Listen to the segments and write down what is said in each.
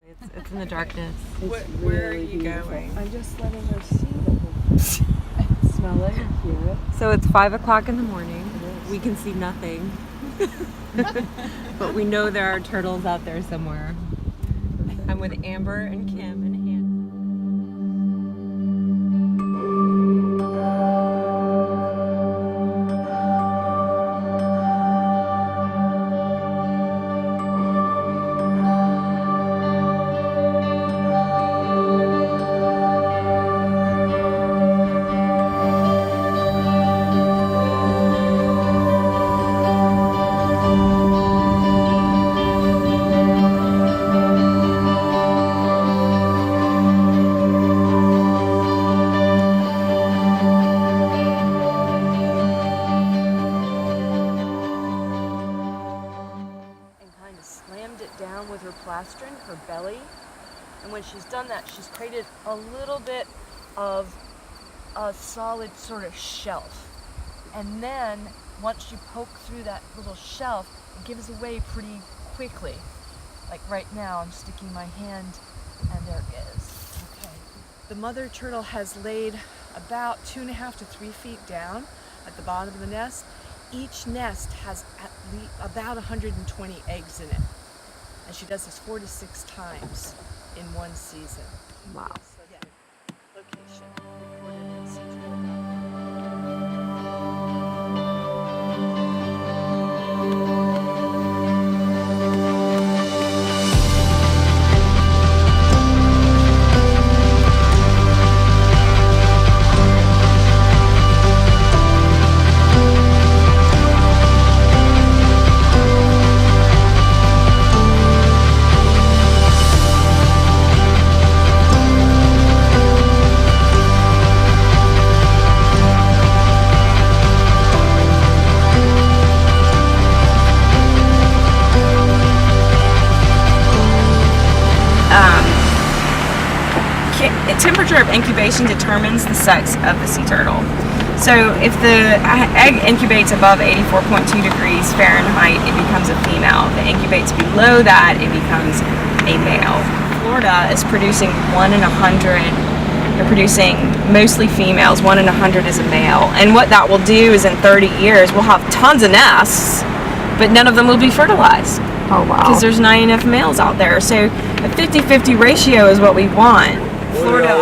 It's in the darkness. Where are you going? I'm just letting her see the whole thing. Smell it, hear it. So it's 5 o'clock in the morning. We can see nothing. But we know there are turtles out there somewhere. I'm with Amber and Kim and Hannah. Slammed it down with her plastron, her belly, and when she's done that, she's created a little bit of a solid sort of shelf. And then once you poke through that little shelf, it gives away pretty quickly. Like right now, I'm sticking my hand, and there it is. Okay. The mother turtle has laid about 2.5 to 3 feet down at the bottom of the nest. Each nest has at least about 120 eggs in it. And she does this 4 to 6 times in one season. Wow. So, yeah. Location recorded in CH2. Temperature of incubation determines the sex of the sea turtle. So if the egg incubates above 84.2 degrees Fahrenheit, it becomes a female. If it incubates below that, it becomes a male. Florida is producing 1 in 100. They're producing mostly females. 1 in 100 is a male. And what that will do is in 30 years, we'll have tons of nests, but none of them will be fertilized. Oh, wow. Because there's not enough males out there. So a 50-50 ratio is what we want. Florida.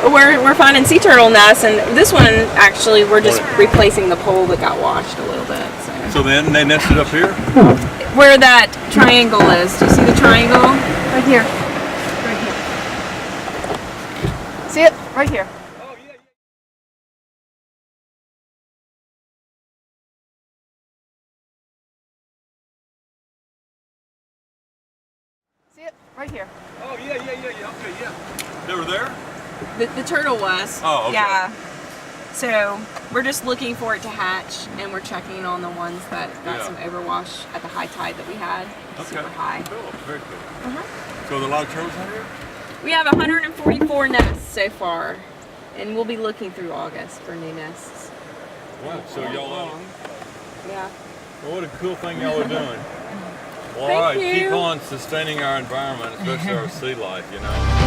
We're finding sea turtle nests, and this one actually we're just replacing the pole that got washed a little bit. So then they nested up here? Where that triangle is. Do you see the triangle? Right here. Right here. See it? Right here. Oh, yeah, yeah. See it? Right here. Oh, yeah. Okay, yeah. They were there? The turtle was. Oh, okay. Yeah. So we're just looking for it to hatch, and we're checking on the ones that got some overwash at the high tide that we had. Super high. Cool. Very cool. So there are a lot of turtles out here? We have 144 nests so far, and we'll be looking through August for new nests. Wow. So y'all Yeah. well, what a cool thing y'all are doing. Well, Thank all right, you. keep on sustaining our environment, especially our sea life, you know.